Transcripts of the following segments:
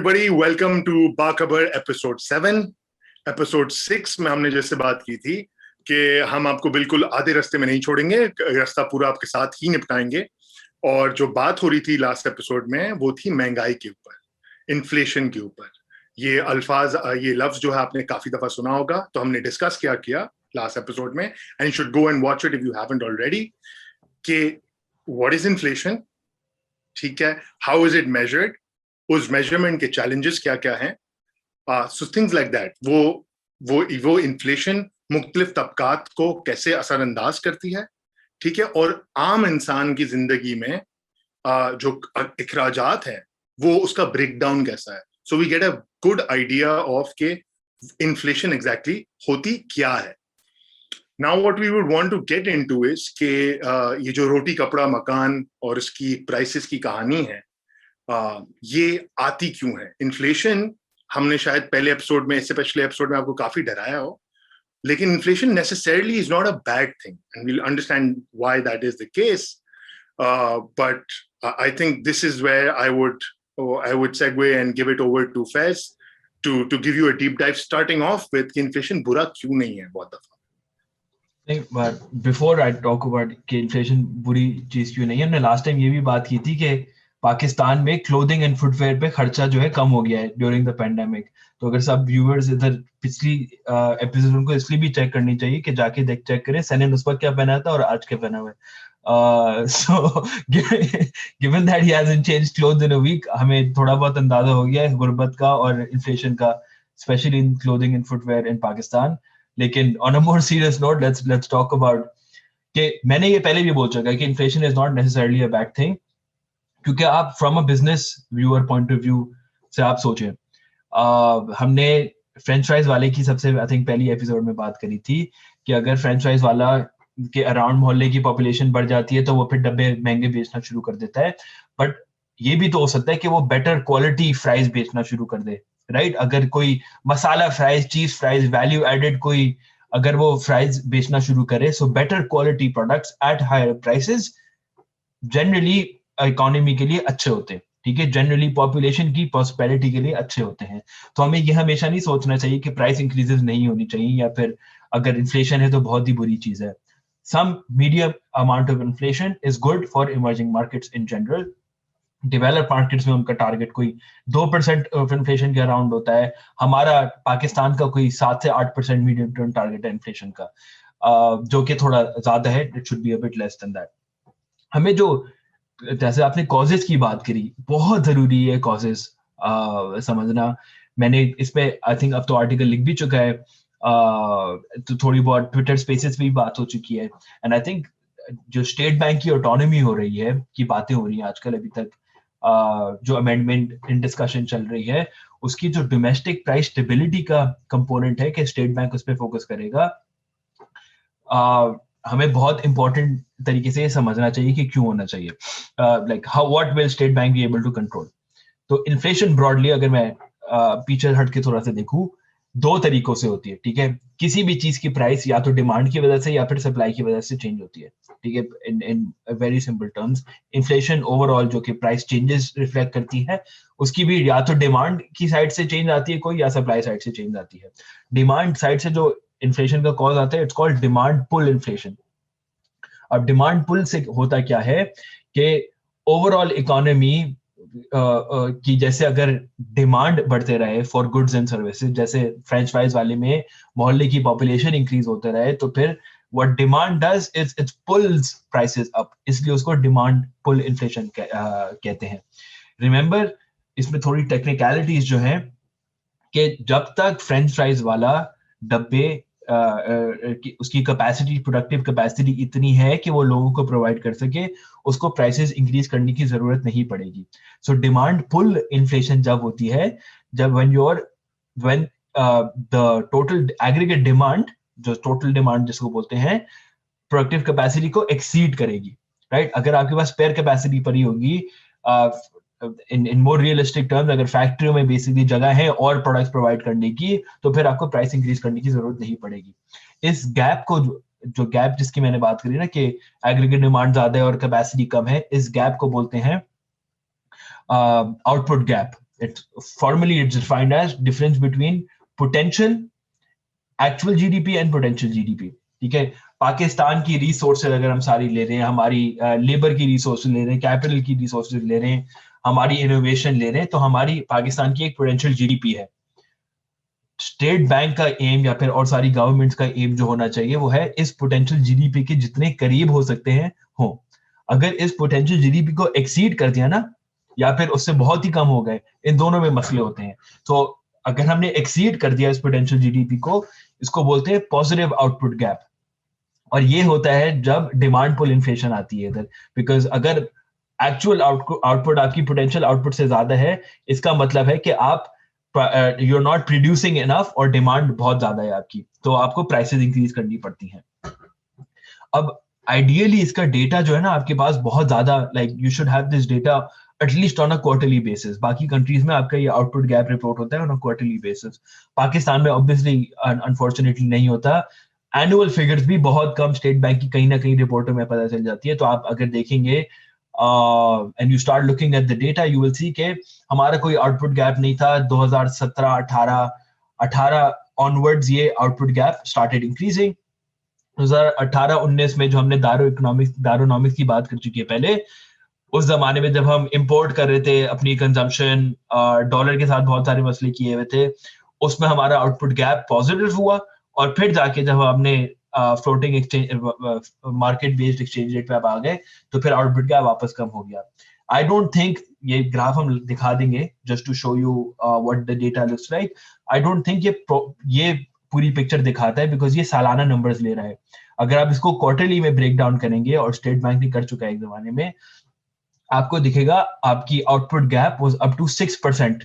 everybody, welcome to BaKhabar Episode 7. Episode 6 में हमने जैसे बात की थी कि हम आपको बिल्कुल आधे रास्ते में नहीं छोड़ेंगे, रास्ता पूरा आपके साथ ही निपटाएंगे। और जो बात हो रही थी लास्ट एपिसोड में वो थी महंगाई के ऊपर, इन्फ्लेशन के ऊपर। ये अल्फाज, ये लफ्ज जो है आपने काफी दफा सुना होगा, तो हमने डिस्कस किया लास्ट एपिसोड में, and you should go and watch it if you haven't already, कि व्हाट इज इन्फ्लेशन, ठीक है, हाउ इज इट मेजर्ड, उस मेजरमेंट के चैलेंजेस क्या क्या हैं, सो थिंग्स लाइक दैट। वो इन्फ्लेशन मुख्तलिफ तबकात को कैसे असरअंदाज करती है, ठीक है, और आम इंसान की जिंदगी में जो इखराजात हैं वो उसका ब्रेकडाउन कैसा है। So we get a good idea of के इन्फ्लेशन एग्जैक्टली होती क्या है। Now what we would want to get into is के ये जो रोटी कपड़ा मकान और इसकी प्राइसेस की कहानी है, ये आती क्यों है इन्फ्लेशन। हमने शायद पहले एपिसोड में, इससे पिछले एपिसोड में आपको काफी डराया हो, लेकिन inflation necessarily is not a bad thing and we'll understand why that is the case. But I think this is where I would segue and give it over to Fez to give you a deep dive, starting off with कि inflation बुरा क्यों नहीं है बहुत दफा। नहीं, but before I talk about कि inflation बुरी चीज क्यों नहीं है, हमने लास्ट टाइम ये भी बात की थी कि पाकिस्तान में क्लोथिंग एंड फुटवेयर पे खर्चा जो है कम हो गया है ड्यूरिंग द पेंडेमिक। तो अगर सब व्यूअर्स इधर पिछली एपिसोड उनको इसलिए भी चेक करनी चाहिए कि जाके चेक करें सनी ने उस वक्त क्या पहना था और आज क्या पहना हुआ है। So given that he hasn't changed clothes in a week, हमें थोड़ा बहुत अंदाजा हो गया है गुर्बत का और इन्फ्लेशन का, especially in clothing and footwear in Pakistan. लेकिन on a more serious note, let's talk about कि मैंने ये पहले भी बोल चुका है कि inflation is not necessarily a bad thing, क्योंकि आप from a business viewer point of view से आप सोचें, हमने फ्रेंच फ्राइज वाले की सबसे आई थिंक पहली एपिसोड में बात करी थी कि अगर फ्रेंच फ्राइज वाला के अराउंड मोहल्ले की पॉपुलेशन बढ़ जाती है तो वो फिर डब्बे महंगे बेचना शुरू कर देता है। बट ये भी तो हो सकता है कि वो बेटर क्वालिटी फ्राइज बेचना शुरू कर दे, राइट? अगर कोई masala fries, cheese fries, value added कोई अगर वो फ्राइज बेचना शुरू करे, so better quality products at higher prices generally economy के लिए अच्छे होते हैं, ठीक है, जनरली पॉपुलेशन की प्रॉस्पेरिटी के लिए अच्छे होते हैं। तो हमें ये हमेशा नहीं सोचना चाहिए कि प्राइस इंक्रीजेस नहीं होनी चाहिए या फिर अगर इन्फ्लेशन है तो बहुत ही बुरी चीज है। Some medium amount of inflation is good for emerging markets in general. Developed markets में उनका टारगेट कोई 2% ऑफ इन्फ्लेशन के अराउंड होता है। हमारा पाकिस्तान का कोई 7 से 8% मीडियम टर्म टारगेट है इन्फ्लेशन का, जो कि थोड़ा ज्यादा है। It should be a bit less than that. हमें जो, जैसे आपने कॉजेस की बात करी, बहुत जरूरी है कॉजेस समझना। मैंने इस पे आई थिंक अब तो आर्टिकल लिख भी चुका है, तो थोड़ी बहुत ट्विटर स्पेसेस में भी बात हो चुकी है। एंड आई थिंक जो स्टेट बैंक की ऑटोनॉमी हो रही है की बातें हो रही हैं आजकल, अभी तक जो अमेंडमेंट इन डिस्कशन चल रही है, उसकी जो डोमेस्टिक प्राइस स्टेबिलिटी का कंपोनेंट है कि स्टेट बैंक उस पर फोकस करेगा, हमें बहुत इंपॉर्टेंट तरीके से समझना चाहिए कि क्यों होना चाहिए। Like how what will State Bank be able to control. तो इन्फ्लेशन ब्रॉडली अगर मैं पीछे हट के थोड़ा सा देखूं, दो तरीकों से होती है, ठीक है। किसी भी चीज की प्राइस या तो डिमांड की वजह से या फिर सप्लाई की वजह से चेंज होती है, ठीक है। In very simple terms, inflation overall जो कि प्राइस चेंजेस रिफ्लेक्ट करती है, उसकी भी या तो डिमांड की साइड से चेंज आती है कोई, या सप्लाई साइड से चेंज आती है। डिमांड साइड से जो इन्फ्लेशन का कॉज आता है, it's called demand pull inflation. अब डिमांड पुल से होता क्या है कि ओवरऑल इकोनॉमी कि जैसे अगर डिमांड बढ़ते रहे फॉर गुड्स एंड सर्विसेज, जैसे फ्रेंच फ्राइज वाले में मोहल्ले की पॉपुलेशन इंक्रीज होते रहे, तो फिर what demand does is it pools prices up, इसलिए उसको डिमांड पुल इन्फ्लेशन कहते हैं। रिमेंबर, इसमें थोड़ी टेक्निकलिटीज जो है कि जब तक फ्रेंच फ्राइज वाला डब्बे उसकी कैपेसिटी, प्रोडक्टिव कैपेसिटी इतनी है कि वो लोगों को प्रोवाइड कर सके, उसको प्राइसेस इंक्रीज करने की जरूरत नहीं पड़ेगी। सो डिमांड पुल इन्फ्लेशन जब होती है, जब when the total aggregate demand, जो टोटल डिमांड जिसको बोलते हैं, प्रोडक्टिव कैपेसिटी को एक्सीड करेगी, राइट। अगर आपके पास स्पेयर कैपेसिटी पड़ी होगी, इन मोर रियलिस्टिक टर्म्स, अगर फैक्ट्रियों में बेसिकली जगह है और प्रोडक्ट्स प्रोवाइड करने की, तो फिर आपको प्राइस इंक्रीज करने की जरूरत नहीं पड़ेगी। इस गैप को, जो गैप जिसकी मैंने बात करी ना कि एग्रीगेट डिमांड ज्यादा है और कैपेसिटी कम है, इस गैप को बोलते हैं output gap, It's defined as difference between potential actual GDP and potential GDP. ठीक है, पाकिस्तान की रिसोर्सेज अगर हम सारी ले रहे हैं, हमारी लेबर की रिसोर्सेज ले रहे हैं, कैपिटल की रिसोर्सेज ले रहे हैं, हमारी इनोवेशन ले रहे हैं, तो हमारी पाकिस्तान की एक पोटेंशियल जीडीपी है. स्टेट बैंक का एम या फिर और सारी गवर्नमेंट्स का एम जो होना चाहिए वो है इस पोटेंशियल जीडीपी के जितने करीब हो सकते हैं हो. अगर इस पोटेंशियल जीडीपी को एक्सीड कर दिया ना, या फिर उससे बहुत ही कम हो गए, इन दोनों में मसले होते हैं. तो अगर हमने एक्सीड कर दिया इस पोटेंशियल जीडीपी को, इसको बोलते हैं पॉजिटिव आउटपुट गैप. और ये होता है जब डिमांड पुल इन्फ्लेशन आती है इधर. बिकॉज अगर एक्चुअल आउटपुट आपकी पोटेंशियल आउटपुट से ज्यादा है, इसका मतलब है कि आप you are not producing enough और डिमांड बहुत ज्यादा है आपकी, तो आपको प्राइसेस इंक्रीज करनी पड़ती हैं. अब आइडियली इसका डेटा जो है ना आपके पास बहुत ज्यादा, like you should have this data at least on a quarterly basis. बाकी कंट्रीज में आपका ये आउटपुट गैप रिपोर्ट होता है on a quarterly basis. Pakistan में ऑब्वियसली अनफॉर्चुनेटली नहीं होता. एनुअल फिगर्स भी बहुत कम स्टेट बैंक की कहीं ना कहीं रिपोर्टों में पता चल जाती है. तो आप अगर देखेंगे and you start looking at the data, you will सी के हमारा कोई आउटपुट गैप नहीं था. 2017-18 ऑनवर्ड्स ये आउटपुट गैप स्टार्टेड इंक्रीजिंग. 2018-19 में जो हमने दारोनॉमिक्स की बात कर चुकी है पहले, उस जमाने में जब हम इंपोर्ट कर रहे थे अपनी कंजम्पशन, डॉलर के साथ बहुत सारे मसले किए हुए थे, उसमें हमारा आउटपुट गैप पॉजिटिव हुआ. और फिर जाके जब हमने floating exchange market based exchange rate पे आप आ गए, तो फिर आउटपुट गैप वापस कम हो गया. आई डोंट थिंक, ये ग्राफ हम दिखा देंगे just to show you what the data looks like. I don't think ये पूरी पिक्चर दिखाता है, बिकॉज ये सालाना नंबर्स ले रहा है. अगर आप इसको क्वार्टरली में ब्रेक डाउन करेंगे, और स्टेट बैंक ने कर चुका है एक जमाने में, आपको दिखेगा आपकी output gap was up to 6%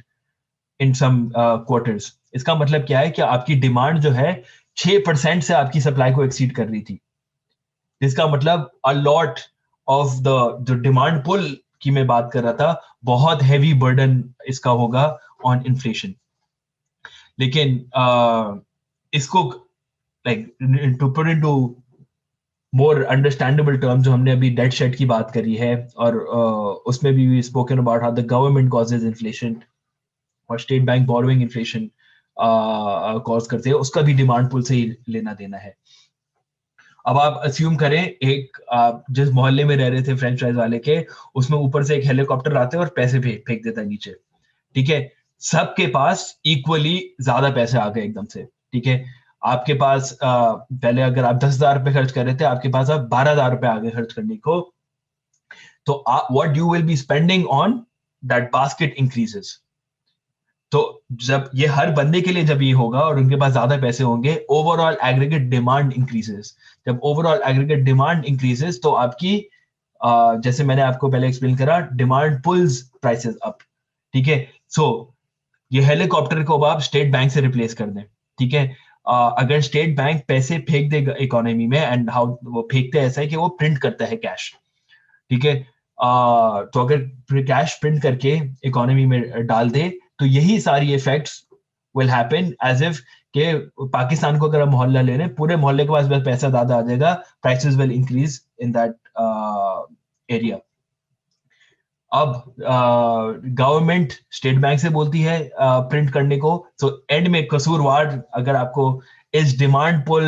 in some quarters. इसका मतलब क्या है कि आपकी डिमांड जो है 6% से आपकी सप्लाई को एक्सीड कर रही थी. इसका मतलब a lot of the demand pull की मैं बात कर रहा था, बहुत हैवी बर्डन इसका होगा ऑन इन्फ्लेशन. लेकिन इसको like to put into more understandable term, जो हमने अभी डेट शेट की बात करी है, और उसमें भी we spoken about how the government causes inflation और State Bank borrowing inflation cause करते हैं, उसका भी डिमांड पुल से ही लेना देना है. अब आप अस्यूम करें एक जिस मोहल्ले में रह रहे थे फ्रेंच फ्राइज वाले के, उसमें ऊपर से एक हेलीकॉप्टर आते हैं और पैसे फेंक देता है नीचे. ठीक है, सबके पास इक्वली ज्यादा पैसे आ गए एकदम से. ठीक है, आपके पास पहले अगर आप 10,000 रुपए खर्च कर रहे थे, आपके पास अब 12,000 रुपए आगे खर्च करने को. तो what you will be spending on that basket increases. तो जब ये हर बंदे के लिए जब ये होगा और उनके पास ज्यादा पैसे होंगे, ओवरऑल एग्रीगेट डिमांड इंक्रीजेस. जब ओवरऑल एग्रीगेट डिमांड इंक्रीजेस, तो आपकी जैसे मैंने आपको पहले एक्सप्लेन करा, डिमांड पुल्स प्राइसेस अप. ठीक है, सो ये हेलीकॉप्टर को आप स्टेट बैंक से रिप्लेस कर दें. ठीक है, अगर स्टेट बैंक पैसे फेंक देगा इकोनॉमी में, एंड हाउ वो फेंकते हैं ऐसा है कि वो प्रिंट करता है कैश. ठीक है, तो अगर कैश प्रिंट करके इकोनॉमी में डाल दे, तो यही सारी effects will happen as if के पाकिस्तान को अगर हम मोहल्ला ले रहे हैं, पूरे मोहल्ले के पास बस पैसा ज्यादा आ जाएगा, prices will increase in that area. अब गवर्नमेंट स्टेट बैंक से बोलती है प्रिंट करने को, तो एंड में कसूरवार अगर आपको इस डिमांड पुल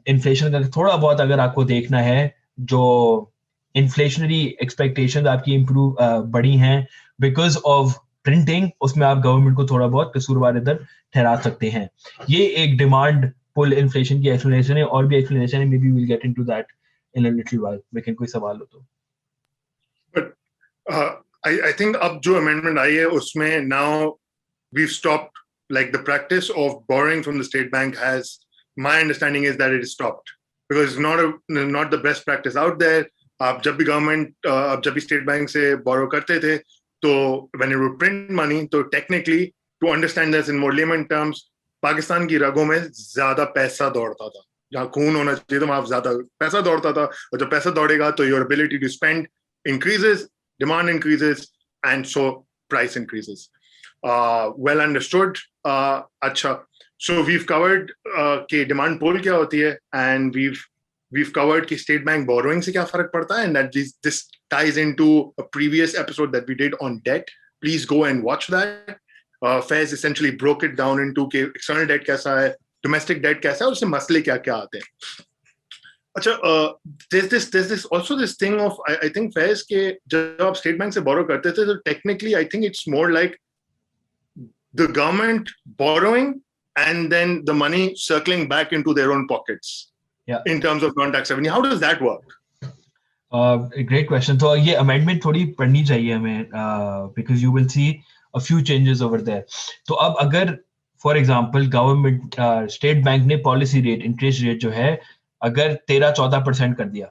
इन्फ्लेशन का थोड़ा बहुत अगर आपको देखना है, जो इन्फ्लेशनरी एक्सपेक्टेशंस आपकी इंप्रूव बढ़ी हैं बिकॉज ऑफ प्रिंटिंग, उसमें आप गवर्नमेंट को थोड़ा बहुत कसूरवार इधर ठहरा सकते हैं. ये एक डिमांड पुल इन्फ्लेशन की एक्सप्लेनेशन है. और भी एक्सप्लेनेशन है, may be will get into that in a little while. लेकिन कोई सवाल हो तो. I think अब जो amendment आई है उसमें now we've stopped, like the practice of borrowing from the state bank has, my understanding is that it is stopped because it's not the best practice out there. आप जब भी state bank से borrow करते थे, तो when you would print money, तो technically to understand this in more layman terms, Pakistan की रगों में ज्यादा पैसा दौड़ता था. जहाँ खून होना चाहिए तो वहाँ ज्यादा पैसा दौड़ता था, और जब पैसा दौड़ेगा तो your ability to spend increases, demand increases, and so price increases. Well understood. अच्छा, so we've covered कि demand pull क्या होती है, and we've covered कि state bank borrowing से क्या फर्क पड़ता है, and that this ties into a previous episode that we did on debt, Please go and watch that. Faiz essentially broke it down into कि external debt कैसा है, domestic debt कैसा है, और उससे मसले क्या-क्या आते हैं. अच्छा, there's this also this thing of I think Faiz के जब आप स्टेट बैंक से borrow करते थे तो technically I think it's more like the government borrowing and then the money circling back into their own pockets. Yeah. In terms of non-tax revenue. How does that work? Great question. So ये amendment थोड़ी पढ़नी चाहिए हमें, because you will see a few changes over there. तो अब अगर for example government state bank ने policy rate interest rate जो है अगर 13-14% कर दिया,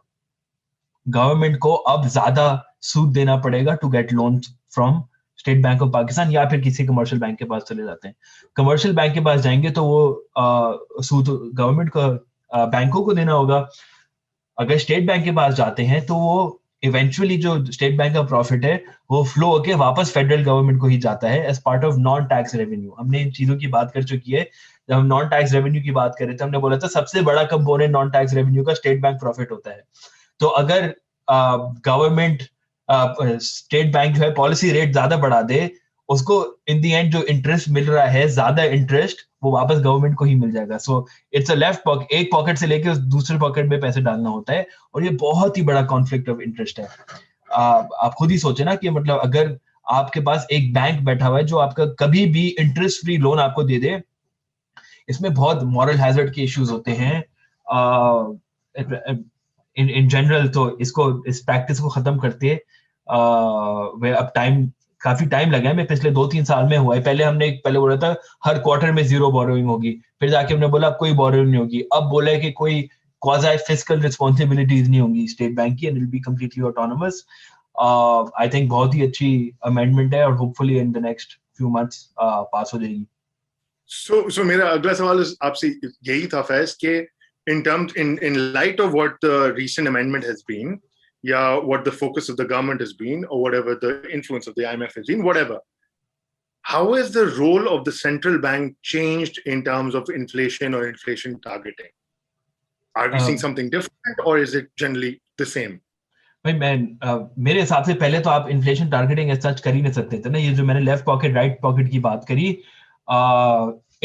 government को अब ज्यादा सूद देना पड़ेगा to get loans from state Bank of Pakistan या फिर किसी कमर्शियल बैंक के पास चले जाते हैं. कमर्शियल बैंक के पास जाएंगे तो वो सूद गवर्नमेंट को बैंकों को देना होगा. अगर स्टेट बैंक के पास जाते हैं तो वो इवेंचुअली जो स्टेट बैंक का प्रॉफिट है वो फ्लो होके वापस फेडरल गवर्नमेंट को ही जाता है as part of non tax revenue. हमने इन चीजों की बात कर चुकी है. जब हम नॉन टैक्स रेवेन्यू की बात कर रहे थे हमने बोला था सबसे बड़ा कंपोनेंट नॉन टैक्स रेवेन्यू का स्टेट बैंक प्रॉफिट होता है. तो अगर गवर्नमेंट स्टेट बैंक जो है पॉलिसी रेट ज्यादा बढ़ा दे, उसको इन द एंड जो इंटरेस्ट मिल रहा है ज्यादा इंटरेस्ट वो वापस गवर्नमेंट को ही मिल जाएगा. So it's a left pocket, एक पॉकेट से लेके दूसरे पॉकेट में पैसे डालना होता है और ये बहुत ही बड़ा कॉन्फ्लिक्ट ऑफ इंटरेस्ट है. आप खुद ही सोचे ना कि मतलब अगर आपके पास एक बैंक बैठा हुआ है जो आपका कभी भी इंटरेस्ट फ्री लोन आपको दे दे, इसमें बहुत मॉरल हैजर्ड के इश्यूज होते हैं. इन जनरल तो इस प्रैक्टिस को खत्म करते अब काफी टाइम लगा है. मैं पिछले 2-3 साल में हुआ है. पहले बोला था हर क्वार्टर में 0 बोरोइंग होगी, फिर जाके हमने बोला कोई बोरोइंग नहीं होगी, अब बोला है कि कोई क्वाज़ी फिस्कल रिस्पांसिबिलिटीज नहीं होंगी स्टेट बैंक की and will be completely autonomous. I think बहुत ही अच्छी अमेंडमेंट है और hopefully in the next few months pass हो जाएगी. So मेरा अगला सवाल आपसे यही था फैज के in light of what the recent amendment has been, what the focus of the government has been, or whatever the influence of the IMF has been, whatever, how has the role of the central bank changed in terms of inflation or inflation targeting? Are we seeing something different or is it generally the same? भाई मेरे हिसाब से पहले तो आप inflation targeting as such कर ही नहीं सकते थे ना. ये जो मैंने लेफ्ट पॉकेट राइट पॉकेट की बात करी,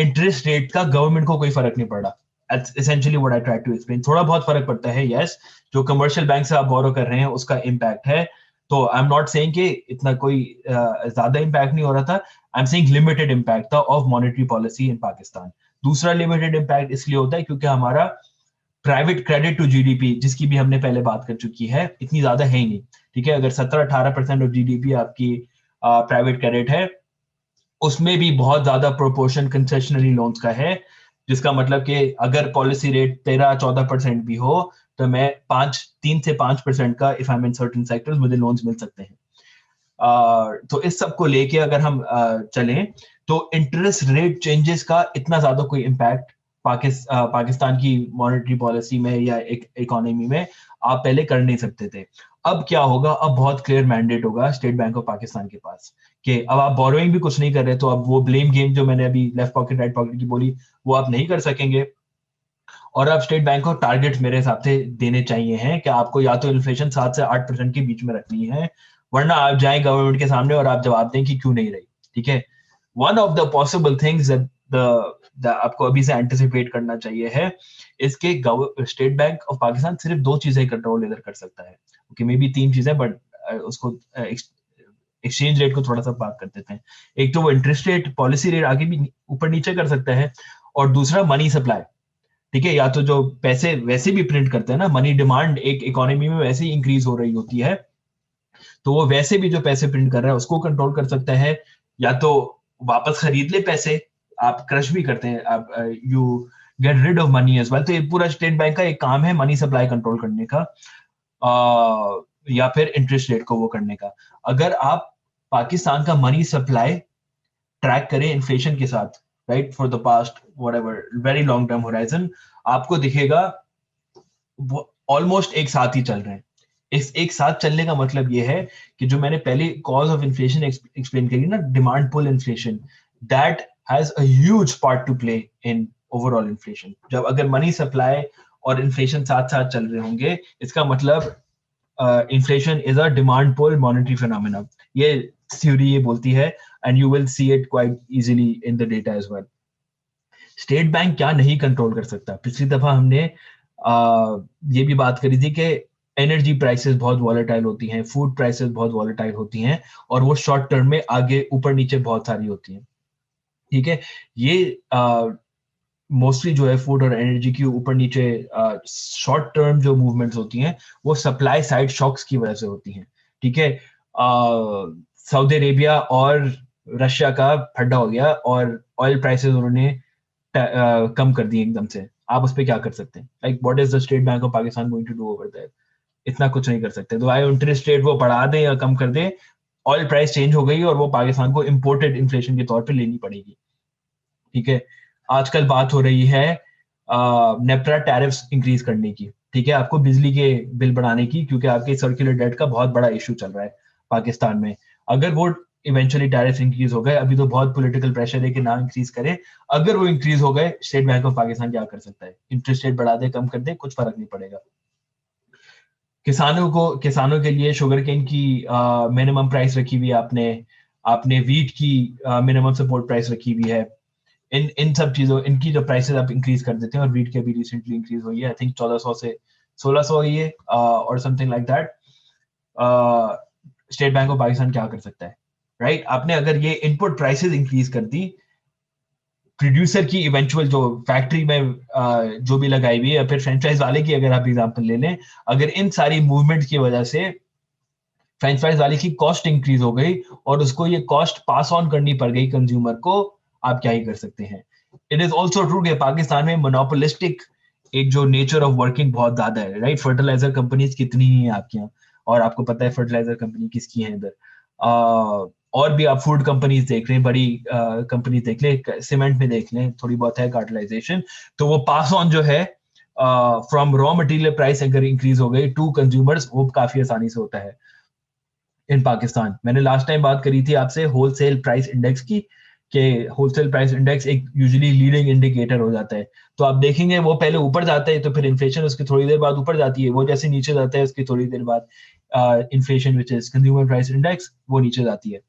इंटरेस्ट रेट का गवर्नमेंट को कोई फर्क नहीं पड़ा. That's essentially what I tried to explain. थोड़ा बहुत फर्क पड़ता है, yes, जो कमर्शियल बैंक से आप बोरो कर रहे हैं उसका इम्पैक्ट है. तो आई एम नॉट सेइंग कि इतना कोई ज्यादा इम्पैक्ट नहीं हो रहा था. I am saying limited impact था of monetary policy in Pakistan. दूसरा लिमिटेड इम्पैक्ट इसलिए होता है क्योंकि हमारा प्राइवेट क्रेडिट टू जीडीपी, जिसकी भी हमने पहले बात कर चुकी है, इतनी ज्यादा है ही नहीं. ठीक है, अगर 17-18% ऑफ जीडीपी आपकी प्राइवेट क्रेडिट है, उसमें भी बहुत ज्यादा प्रोपोर्शन कंसेशनरी लोन्स का है, जिसका मतलब कि अगर पॉलिसी रेट 13-14% भी हो तो मैं 3 से 5% का if I am in certain sectors मुझे लोन्स मिल सकते हैं. तो इस सब को लेके अगर हम चलें तो इंटरेस्ट रेट चेंजेस का इतना ज्यादा कोई इम्पैक्ट पाकिस्तान की मॉनेटरी पॉलिसी में या इकोनॉमी में आप पहले कर नहीं सकते थे. अब क्या होगा, अब बहुत क्लियर मैंडेट होगा स्टेट बैंक ऑफ पाकिस्तान के पास कि अब आप बोरोइंग भी कुछ नहीं कर रहे, तो अब वो ब्लेम गेम जो मैंने अभी लेफ्ट पॉकेट राइट पॉकेट की बोली वो आप नहीं कर सकेंगे. और अब स्टेट बैंक को टारगेट मेरे हिसाब से देने चाहिए हैं कि आपको या तो इन्फ्लेशन 7 से 8% के बीच में रखनी है, वरना आप जाएं गवर्नमेंट के सामने और आप जवाब दें कि क्यों नहीं रही. ठीक है, one of the possible things आपको अभी से एंटिसिपेट करना चाहिए है इसके स्टेट बैंक ऑफ पाकिस्तान सिर्फ 2 चीजें कंट्रोल इधर कर सकता है. ओके, मे बी 3 चीजें, बट उसको एक्सचेंज रेट को थोड़ा सा बात कर देते हैं. एक तो वो इंटरेस्ट रेट पॉलिसी रेट आगे भी ऊपर नीचे कर सकता है, और दूसरा मनी सप्लाई. ठीक है, या तो जो पैसे वैसे भी प्रिंट करते हैं ना, मनी डिमांड एक इकोनॉमी में वैसे ही इंक्रीज हो रही होती है, तो वो वैसे भी जो पैसे प्रिंट कर रहा है उसको कंट्रोल कर सकता है, या तो वापस खरीद ले पैसे, आप क्रश भी करते हैं, आप you get rid of money as well. तो ये पूरा स्टेट बैंक का एक काम है मनी सप्लाई कंट्रोल करने का, या फिर इंटरेस्ट रेट को वो करने का. अगर आप पाकिस्तान का मनी सप्लाई ट्रैक करें इन्फ्लेशन के साथ, right, for the past whatever very long term horizon, आपको दिखेगा ऑलमोस्ट एक साथ ही चल रहे हैं. इस एक साथ चलने का मतलब ये है कि जो मैंने पहले कॉज ऑफ इन्फ्लेशन एक्सप्लेन करी ना, demand pull inflation, that has a huge part to play in overall inflation. जब अगर मनी सप्लाई और इन्फ्लेशन साथ साथ चल रहे होंगे, इसका मतलब inflation is a demand pull monetary phenomena. ये थ्योरी ये बोलती है, and you will see it quite easily in the data as well. State Bank क्या नहीं कंट्रोल कर सकता? पिछली दफा हमने ये भी बात करी थी कि एनर्जी प्राइसेस बहुत वॉलेटाइल होती हैं, फूड प्राइसेस बहुत वॉलेटाइल होती हैं, और वो शॉर्ट टर्म में आगे ऊपर नीचे बहुत सारी होती हैं। ठीक है, ये मोस्टली जो है फूड और एनर्जी की ऊपर नीचे शॉर्ट टर्म जो मूवमेंट्स होती हैं वो सप्लाई साइड शॉक्स की वजह से होती हैं। ठीक है, सऊदी अरेबिया और रशिया का फड्डा हो गया और ऑयल प्राइसेस उन्होंने कम कर दिए एकदम से। आप उस पर क्या कर सकते हैं? Like what is the State Bank of Pakistan going to do over there? इतना कुछ नहीं कर सकते। तो आए इंटरेस्ट रेट वो बढ़ा दे या कम कर दे, ऑयल प्राइस चेंज हो गई और वो पाकिस्तान को इम्पोर्टेड इन्फ्लेशन के तौर पे लेनी पड़ेगी। ठीक है, आजकल बात हो रही है नेप्रा टैरिफ्स इंक्रीज करने की। ठीक है, आपको बिजली के बिल बढ़ाने की, क्योंकि आपके सर्कुलर डेट का बहुत बड़ा इशू चल रहा है पाकिस्तान में। अगर वो इवेंचुअली टैरिफ इंक्रीज हो गए, अभी तो बहुत पॉलिटिकल प्रेशर है कि ना इंक्रीज करे, अगर वो इंक्रीज हो गए, स्टेट बैंक ऑफ पाकिस्तान क्या कर सकता है? इंटरेस्ट रेट बढ़ा दे, कम कर दे, कुछ फर्क नहीं पड़ेगा। किसानों के लिए शुगर केन की मिनिमम प्राइस रखी हुई है आपने, आपने वीट की मिनिमम सपोर्ट प्राइस रखी हुई है। इन सब चीजों, इनकी जो प्राइसेस आप इंक्रीज कर देते हैं, और वीट के भी रिसेंटली इंक्रीज हुई है, आई थिंक 1400 से 1600 हुई है और something like that. State Bank of Pakistan क्या कर सकता है? राइट, आपने अगर ये इनपुट प्राइसेस इंक्रीज कर दी, प्रोड्यूसर की इवेंचुअल जो फैक्ट्री में जो भी लगाई हुई है, या फिर फ्रेंचाइज वाले की अगर आप एग्जांपल ले लें, अगर इन सारी मूवमेंट की वजह से फ्रेंचाइज वाले की कॉस्ट इंक्रीज हो गई और उसको ये कॉस्ट पास ऑन करनी पड़ गई कंज्यूमर को, आप क्या ही कर सकते हैं? इट इज ऑल्सो ट्रू कि पाकिस्तान में मोनोपोलिस्टिक एक जो नेचर ऑफ वर्किंग बहुत ज्यादा है। राइट, फर्टिलाइजर कंपनीज कितनी ही हैं आपके यहाँ, और आपको पता है फर्टिलाइजर कंपनी किसकी है इधर। और भी आप फूड कंपनीज देख लें, बड़ी कंपनी देख लें, सीमेंट में देख लें, थोड़ी बहुत है कार्टलाइजेशन, तो वो पास ऑन जो है फ्रॉम रॉ मटेरियल प्राइस अगर इंक्रीज हो गई टू कंज्यूमर्स, वो काफी आसानी से होता है इन पाकिस्तान। मैंने लास्ट टाइम बात करी थी आपसे होलसेल प्राइस इंडेक्स की, कि होलसेल प्राइस इंडेक्स एक यूजुअली लीडिंग इंडिकेटर हो जाता है। तो आप देखेंगे वो पहले ऊपर जाता है तो फिर इन्फ्लेशन उसकी थोड़ी देर बाद ऊपर जाती है, वो जैसे नीचे जाता है उसकी थोड़ी देर बाद inflation which is consumer price index वो नीचे जाती है।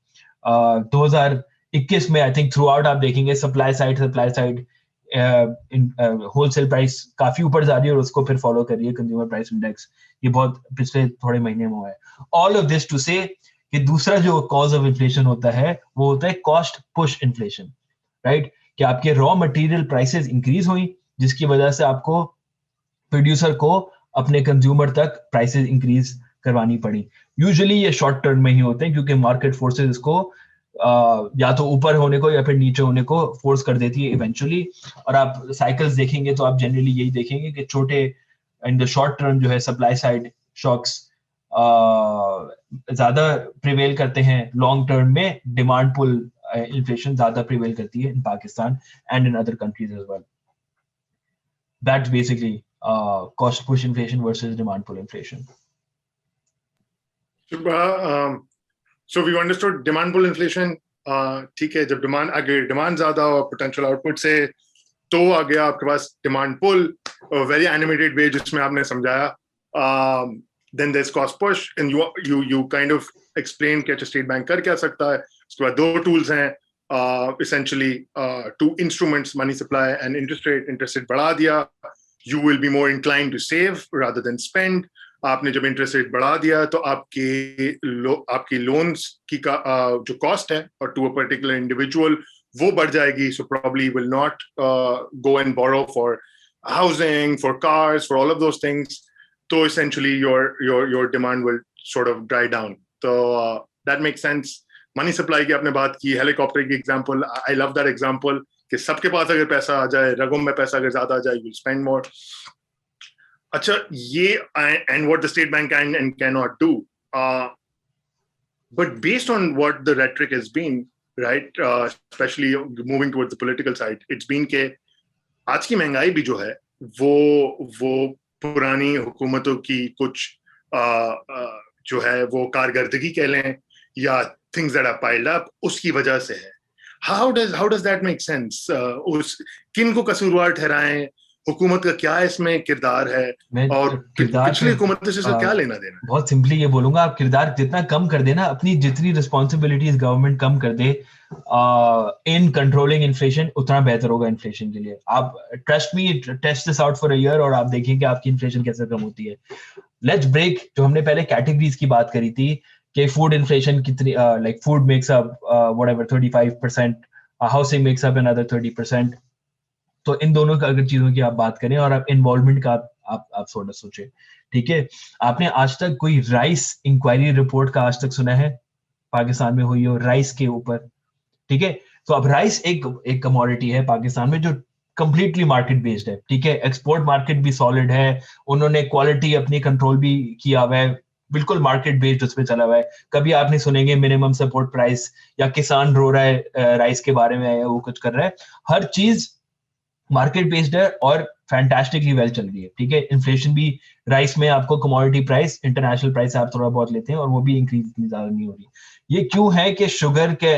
2021 में आई थिंक थ्रू आउट आप देखेंगे सप्लाई साइड होलसेल प्राइस काफी ऊपर जा रही है और उसको फिर फॉलो कर रही है कंज्यूमर प्राइस इंडेक्स। ये बहुत पिछले थोड़े महीने में हुआ है। ऑल ऑफ दिस टू से कि दूसरा जो कॉज ऑफ इन्फ्लेशन होता है वो होता है कॉस्ट पुश इन्फ्लेशन। राइट, कि आपके रॉ मटेरियल प्राइसेस इंक्रीज हुई, जिसकी वजह से आपको प्रोड्यूसर को अपने कंज्यूमर तक प्राइसेस इंक्रीज करवानी पड़ी। यूजुअली ये शॉर्ट टर्म में ही होते हैं, क्योंकि मार्केट फोर्सेस इसको या तो ऊपर होने को या फिर नीचे होने को फोर्स कर देती है इवेंचुअली। और आप साइकिल्स देखेंगे तो आप जनरली यही देखेंगे कि छोटे इन द शॉर्ट टर्म जो है सप्लाई साइड शॉक्स ज्यादा प्रिवेल करते हैं, लॉन्ग टर्म में डिमांड पुल इन्फ्लेशन ज्यादा प्रिवेल करती है in Pakistan and in other countries as well. That's basically cost push inflation versus demand pull inflation. So we've understood demand pull inflation. ठीक है, जब डिमांड आगे डिमांड ज्यादा और पोटेंशियल आउटपुट से, तो आ गया आपके पास डिमांड पुल, वेरी एनिमेटेड वे जिसमें आपने समझाया। then there's cost push and you kind of explain कि स्टेट बैंक कर क्या सकता है। उसके बाद दो टूल्स हैं essentially, two instruments, money supply and interest rate। Interest rate बढ़ा दिया, you will be more inclined to save rather than spend। आपने जब इंटरेस्ट रेट बढ़ा दिया तो आपकी लोन्स की जो कॉस्ट है और टू अ पर्टिकुलर इंडिविजुअल वो बढ़ जाएगी। सो probably will not go and borrow for housing, for cars, for all of those things। So essentially your demand will sort of dry down। So that makes sense। Money supply की आपने बात की, helicopter की example, I love that example कि सबके पास अगर पैसा आ जाए, रगों में पैसा अगर ज्यादा आ जाए, यू विल स्पेंड मोर। अच्छा, ये and what the State Bank can and can not do, but based on what the rhetoric has been, right, specially moving towards the political side, it's been के आज की महंगाई भी जो है वो पुरानी हुकूमतों की कुछ जो है वो कारकर्दगी कह लें या things that are piled up, उसकी वजह से है। How does that make sense? किन को कसूरवार ठहराएं? हुकूमत का क्या इसमें किरदार है और पिछली हुकूमत से क्या लेना देना? बहुत सिंपली ये बोलूंगा, आप किरदार जितना कम कर देना, अपनी जितनी रिस्पॉन्सिबिलिटीज गवर्नमेंट कम कर दे इन कंट्रोलिंग इन्फ्लेशन, उतना बेहतर होगा इन्फ्लेशन के लिए. आप trust me, test this out for a year और आप देखेंगे आपकी इन्फ्लेशन कैसे कम होती है. लेट्स ब्रेक, जो हमने पहले कैटेगरीज की बात करी थी कि फूड इन्फ्लेशन कितनी, like food makes up whatever 35%, housing makes up another 30%. तो इन दोनों का अगर चीजों की आप बात करें और आप इन्वॉल्वमेंट का आप थोड़ा सोचे, ठीक है. आपने आज तक कोई राइस इंक्वायरी रिपोर्ट का आज तक सुना है पाकिस्तान में हुई हो राइस के ऊपर? ठीक है. तो अब राइस एक कमोडिटी है पाकिस्तान में जो कंप्लीटली मार्केट बेस्ड है, ठीक है. एक्सपोर्ट मार्केट भी सॉलिड है, उन्होंने क्वालिटी अपनी कंट्रोल भी किया हुआ है, बिल्कुल मार्केट बेस्ड उसमें चला हुआ है. कभी आप नहीं सुनेंगे मिनिमम सपोर्ट प्राइस या किसान रो रहा है राइस के बारे में, वो कुछ कर रहा है. हर चीज मार्केट बेस्ड है और फैंटास्टिकली वेल चल रही है, ठीक है. इन्फ्लेशन भी राइस में आपको कमोडिटी प्राइस, इंटरनेशनल प्राइस आप थोड़ा बहुत लेते हैं और वो भी इंक्रीज इतनी ज्यादा नहीं हो रही. ये क्यों है कि शुगर के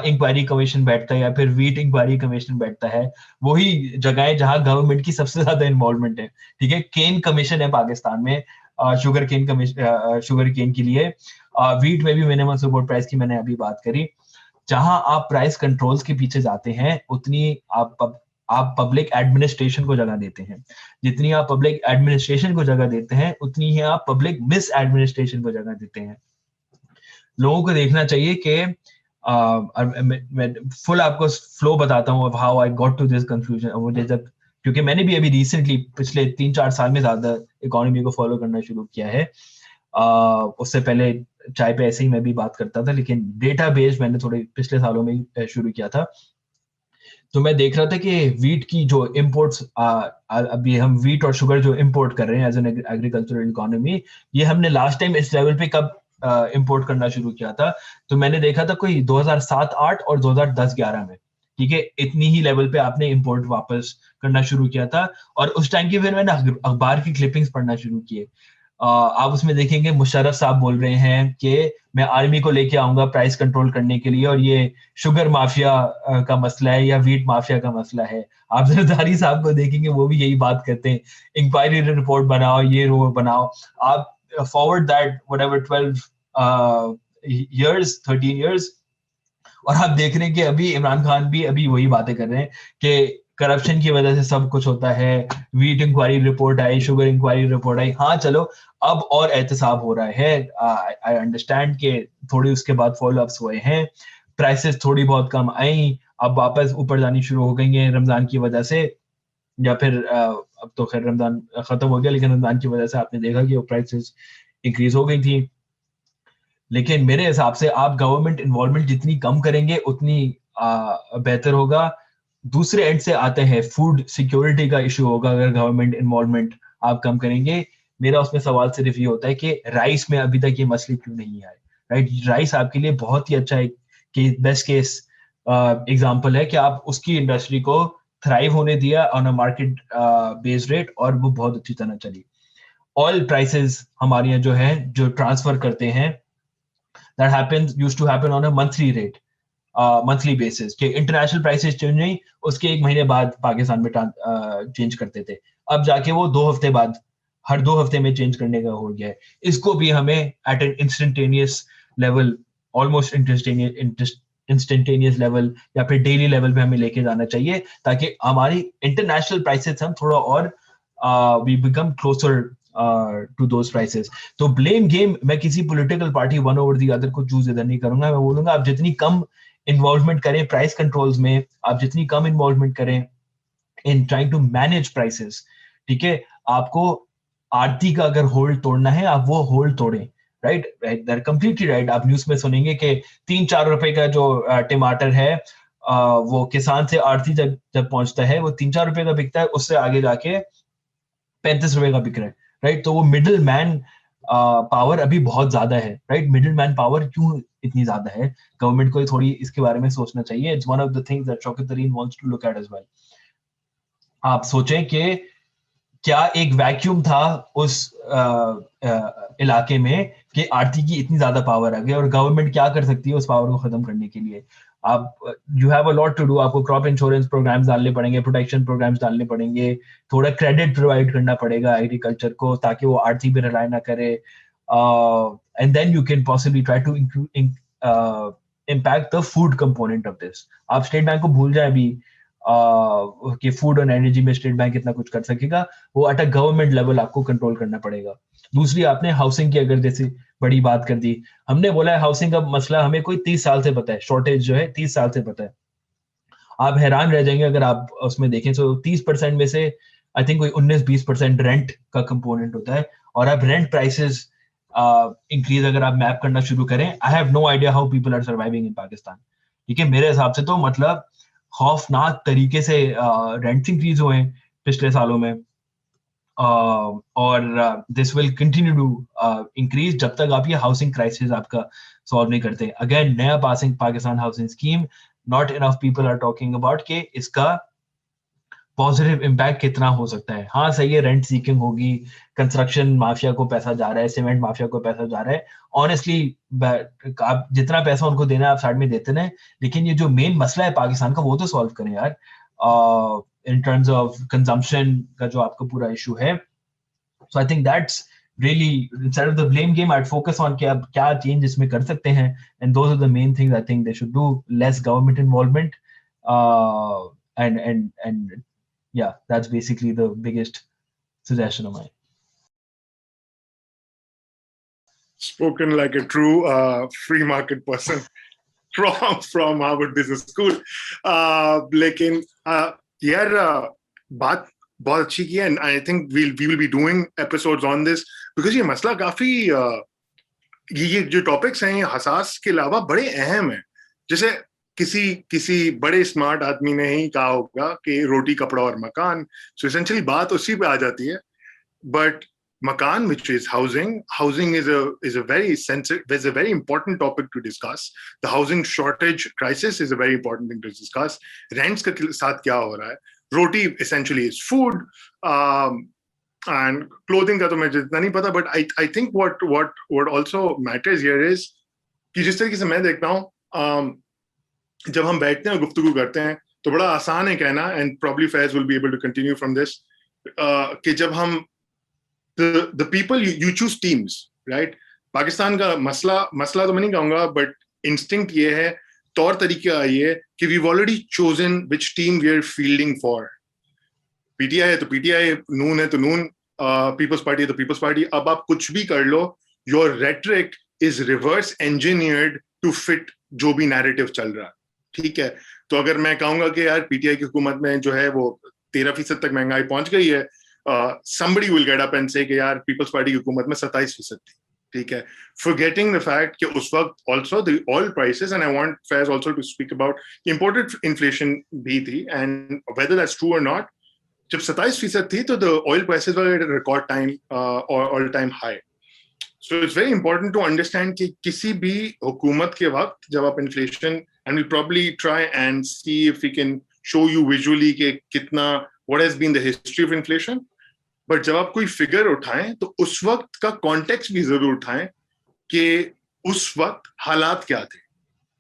इंक्वायरी कमीशन बैठता है या फिर वीट इंक्वायरी कमीशन बैठता है, वही जगह है जहां गवर्नमेंट की सबसे ज्यादा इन्वॉल्वमेंट है, ठीक है. केन कमीशन है पाकिस्तान में, sugar cane commission, sugar cane के लिए. वीट में भी मिनिमम सपोर्ट प्राइस की मैंने अभी बात करी. जहां आप प्राइस कंट्रोल्स के पीछे जाते हैं उतनी आप पब्लिक एडमिनिस्ट्रेशन को जगह देते हैं. जितनी आप पब्लिक एडमिनिस्ट्रेशन को जगह देते हैं उतनी ही आप पब्लिक मिस एडमिनिस्ट्रेशन को जगह देते हैं. लोगों को देखना चाहिए कि मैं फुल आपको फ्लो बताता हूँ of how I got to this confusion. मुझे जब, क्योंकि मैंने भी अभी रिसेंटली पिछले 3-4 साल में ज्यादा इकोनॉमी को फॉलो करना शुरू किया है. उससे पहले चाय पे ऐसे ही मैं भी बात करता था, लेकिन डेटा बेस्ड मैंने थोड़े पिछले सालों में ही शुरू किया था. तो मैं देख रहा था कि वीट की जो इम्पोर्ट्स, अभी हम वीट और शुगर जो इम्पोर्ट कर रहे हैं एज एन एग्रीकल्चरल इकोनॉमी, ये हमने लास्ट टाइम इस लेवल पे कब इम्पोर्ट करना शुरू किया था? तो मैंने देखा था कोई 2007-8 और 2010-11 में, ठीक है. इतनी ही लेवल पे आपने इम्पोर्ट वापस करना शुरू किया था. और उस टाइम की फिर मैंने अखबार की क्लिपिंग्स पढ़ना शुरू किए. आप उसमें देखेंगे मुशर्रफ साहब बोल रहे हैं कि मैं आर्मी को लेके आऊंगा प्राइस कंट्रोल करने के लिए और ये शुगर माफिया का मसला है या वीट माफिया का मसला है. आप जरदारी साहब को देखेंगे वो भी यही बात करते हैं, इंक्वायरी रिपोर्ट बनाओ, ये रो बनाओ. आप forward that whatever 12 years 13 years और आप देख रहे हैं कि अभी इमरान खान भी अभी वही बातें कर रहे हैं कि करप्शन की वजह से सब कुछ होता है. वीट इंक्वायरी रिपोर्ट आई, शुगर इंक्वायरी रिपोर्ट आई, हाँ चलो अब और एहतसाब हो रहा है. आई अंडरस्टैंड कि थोड़ी उसके बाद फॉलो अप्स हुए हैं, प्राइसेस थोड़ी बहुत कम आई, अब वापस ऊपर जानी शुरू हो गई हैं रमजान की वजह से, या फिर अब तो खैर रमजान खत्म हो गया, लेकिन रमजान की वजह से आपने देखा कि वो प्राइसेस इंक्रीज हो गई थी. लेकिन मेरे हिसाब से आप गवर्नमेंट इन्वॉल्वमेंट जितनी कम करेंगे उतनी बेहतर होगा. दूसरे एंड से आते हैं फूड सिक्योरिटी का इशू होगा अगर गवर्नमेंट इन्वॉल्वमेंट आप कम करेंगे. मेरा उसमें सवाल सिर्फ ये होता है कि राइस में अभी तक ये मसले क्यों नहीं आए, राइट. राइस आपके लिए बहुत ही अच्छा एक बेस्ट केस एग्जांपल है कि आप उसकी इंडस्ट्री को थ्राइव होने दिया on a market based rate और वो बहुत अच्छी तरह चली. ऑयल प्राइसेस हमारे यहाँ जो है जो ट्रांसफर करते हैं, that used to happen on a monthly rate, monthly basis कि इंटरनेशनल प्राइसेस चेंज नहीं, उसके 1 महीने बाद पाकिस्तान में चेंज करते थे. अब जाके वो 2 हफ्ते बाद, हर 2 हफ्ते में चेंज करने का हो गया है. इसको भी हमें at an instantaneous level, almost instantaneous level या फिर डेली लेवल पे हमें लेके जाना चाहिए ताकि हमारी इंटरनेशनल प्राइसेस हम थोड़ा और we become closer to those prices. तो ब्लेम गेम मैं किसी political party one over the other को चूज इधर नहीं करूंगा. मैं बोलूंगा आप जितनी कम इन्वॉल्वमेंट करें प्राइस कंट्रोल्स में, आप जितनी कम इन्वॉल्वमेंट करें in trying to manage prices, ठीक है. आपको आरती का अगर होल्ड तोड़ना है आप वो होल्ड तोड़ें, राइट. That completely right. आप न्यूज में सुनेंगे कि 3-4 रुपए का जो टमाटर है वो किसान से आरती जब पहुंचता है वो 3-4 रुपए का बिकता है, उससे आगे जाके 35 रुपए का बिक रहा है, राइट. तो वो मिडिल मैन पावर अभी बहुत ज्यादा है, राइट. मिडिल मैन पावर क्यों इतनी ज्यादा है? गवर्नमेंट को थोड़ी इसके बारे में सोचना चाहिए. It's one of the things that Shaukat Tarin wants to look at as well. आप सोचें कि क्या एक वैक्यूम था उस इलाके में कि आरती की इतनी ज्यादा पावर आ गई और गवर्नमेंट क्या कर सकती है उस पावर को खत्म करने के लिए। आप you have a lot to do, आपको क्रॉप इंश्योरेंस प्रोग्राम्स डालने पड़ेंगे, प्रोटेक्शन प्रोग्राम्स डालने पड़ेंगे, थोड़ा क्रेडिट प्रोवाइड करना पड़ेगा एग्रीकल्चर को ताकि वो आरती पे रिलाई ना करे, and then you can possibly try to impact the food component of this. आप स्टेट बैंक को भूल जाए अभी कि फूड और एनर्जी में स्टेट बैंक इतना कुछ कर सकेगा, वो एट अ गवर्नमेंट लेवल आपको कंट्रोल करना पड़ेगा। दूसरी, आपने हाउसिंग की अगर जैसे बड़ी बात कर दी, हमने बोला है हाउसिंग का मसला हमें कोई 30 साल से पता है, शॉर्टेज जो है 30 साल से पता है। आप हैरान रह जाएंगे अगर आप उसमें देखें तो 30% में से आई थिंक कोई 19-20% रेंट का कंपोनेंट होता है, और अब रेंट प्राइसेस इंक्रीज अगर आप मैप करना शुरू करें, I have no idea how people are surviving in Pakistan. ठीक है, मेरे हिसाब से तो मतलब खौफनाक तरीके से रेंट्स इंक्रीज हुए हैं पिछले सालों में, और this will continue to increase जब तक आप ये हाउसिंग क्राइसिस आपका सॉल्व नहीं करते। Again, Naya Pakistan housing scheme, not enough people are talking about कि इसका पॉजिटिव इम्पैक्ट कितना हो सकता है। हाँ सही है, रेंट सीकिंग होगी, कंस्ट्रक्शन माफिया को पैसा जा रहा है, सीमेंट माफिया को पैसा जा रहा है, ऑनेस्टली आप जितना पैसा उनको देना है आप साइड में देते रहें, लेकिन ये जो मेन मसला है पाकिस्तान का वो तो सॉल्व करें यार, इन टर्म्स ऑफ कंजम्पशन का जो आपका पूरा इशू है। So I think that's really instead of the blame game, I'd focus on क्या change इसमें कर सकते हैं, and those are the main things I think they should do. Less government involvement, and yeah, that's basically the biggest suggestion of mine. Spoken like a true free market person from Harvard Business School. लेकिन यार बात बहुत अच्छी की है, and I think we will be doing episodes on this because ये मसला काफी ये जो टॉपिक्स हैं ये हसास के अलावा बड़े अहम हैं। जैसे किसी बड़े स्मार्ट आदमी ने ही कहा होगा कि रोटी कपड़ा और मकान, सो एसेंशियली बात उसी पे आ जाती है। बट मकान, which is housing is a very sensitive, is a very important topic to discuss. The housing shortage crisis is a very important thing to discuss. Rents के साथ क्या हो रहा है, रोटी essentially is food, and clothing का तो मैं जितना नहीं पता, but I think what also matters here is कि जिस तरीके से मैं देखता हूँ, जब हम बैठते हैं गुफ्तगू करते हैं तो बड़ा आसान है कहना, and probably Faiz will be able to continue from this, कि जब हम the people you choose teams, right? Pakistan का मसला तो मैं नहीं कहूँगा, but instinct ये है, तौर तरीका ये है कि we've already chosen which team we are fielding for. PTI है तो पीटीआई, नून है तो नून, पीपल्स पार्टी है तो पीपल्स पार्टी। अब आप कुछ भी कर लो, your rhetoric is reverse engineered to fit जो भी नैरेटिव चल रहा है। ठीक है, तो अगर मैं कहूंगा कि यार पीटीआई की हुकूमत में जो है वो 13% तक महंगाई पहुंच गई है, somebody will get up and say कि यार पीपल्स पार्टी की हुकूमत में 27% थी। ठीक है, forgetting the fact कि उस वक्त also the oil prices, and I want Faiz also to speak about imported inflation भी थी, and whether that's true or not, जब 27% थी तो the oil prices were at a record time or all time high. So it's very important to understand कि किसी भी हुकूमत के वक्त जब आप inflation, and we'll probably try and see if we can show you visually कि कितना what has been the history of inflation, but जब आप कोई फिगर उठाएं तो उस वक्त का कॉन्टेक्स्ट भी जरूर उठाएं कि उस वक्त हालात क्या थे,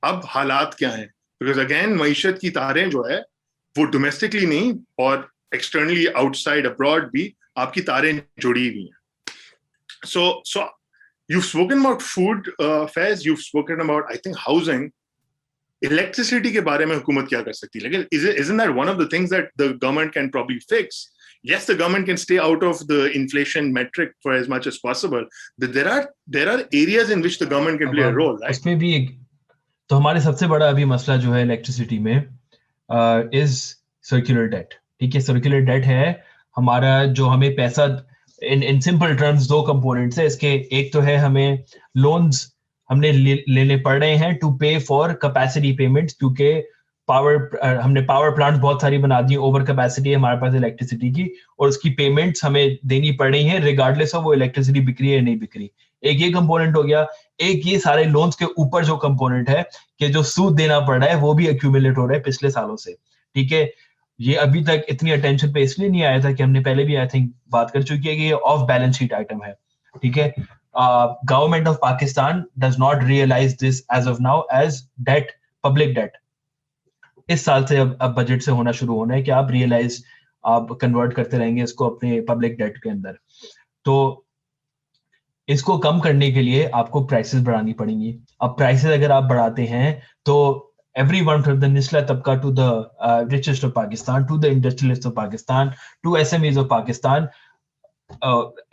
अब हालात क्या हैं, बिकॉज अगेन मईशत की तारें जो है वो डोमेस्टिकली नहीं और एक्सटर्नली आउटसाइड अब्रॉड भी आपकी तारें जुड़ी हुई हैं। सो you've spoken about food, Faiz, you've spoken about I think housing, electricity के बारे में हुकूमत क्या कर सकती है, लेकिन isn't that one of the things that the government can probably fix? Yes, the government can stay out of the inflation metric for as much as possible, but there are areas in which the government can play a role, right? उसमें भी तो हमारे सबसे बड़ा अभी मसला जो है इलेक्ट्रिसिटी में इज सर्कुलर डेट। ठीक है, सर्कुलर डेट है हमारा, जो हमें पैसा इन सिंपल टर्म्स दो कंपोनेंट्स है इसके। एक तो है हमें लोन्स हमने लेने पड़ रहे हैं टू पे फॉर कैपेसिटी पेमेंट्स, क्योंकि हमने पावर प्लांट बहुत सारी बना दी, ओवर कैपेसिटी है हमारे पास इलेक्ट्रिसिटी की, और उसकी पेमेंट्स हमें देनी पड़ रही है रिगार्डलेस ऑफ वो इलेक्ट्रिसिटी बिक रही है या नहीं बिक रही। एक ये कंपोनेंट हो गया। एक ये सारे लोन्स के ऊपर जो कंपोनेंट है कि जो सूद देना पड़ रहा है वो भी एक्यूमुलेट हो रहा है पिछले सालों से। ठीक है, ये अभी तक इतनी अटेंशन पे इसलिए नहीं आया था कि हमने पहले भी आई थिंक बात कर चुकी है कि ये ऑफ बैलेंस शीट आइटम है। ठीक है, government of Pakistan does not realize this as of now as debt, public debt. इस साल से अब बजट से होना शुरू होना है कि आप रियलाइज आप कन्वर्ट करते रहेंगे इसको अपने पब्लिक डेट के अंदर. तो इसको कम करने के लिए आपको प्राइसेस बढ़ानी पड़ेंगी. अब प्राइसेस अगर आप बढ़ाते हैं तो everyone from the निचला तबका to the richest of Pakistan, to the industrialists of Pakistan, to SMEs of Pakistan,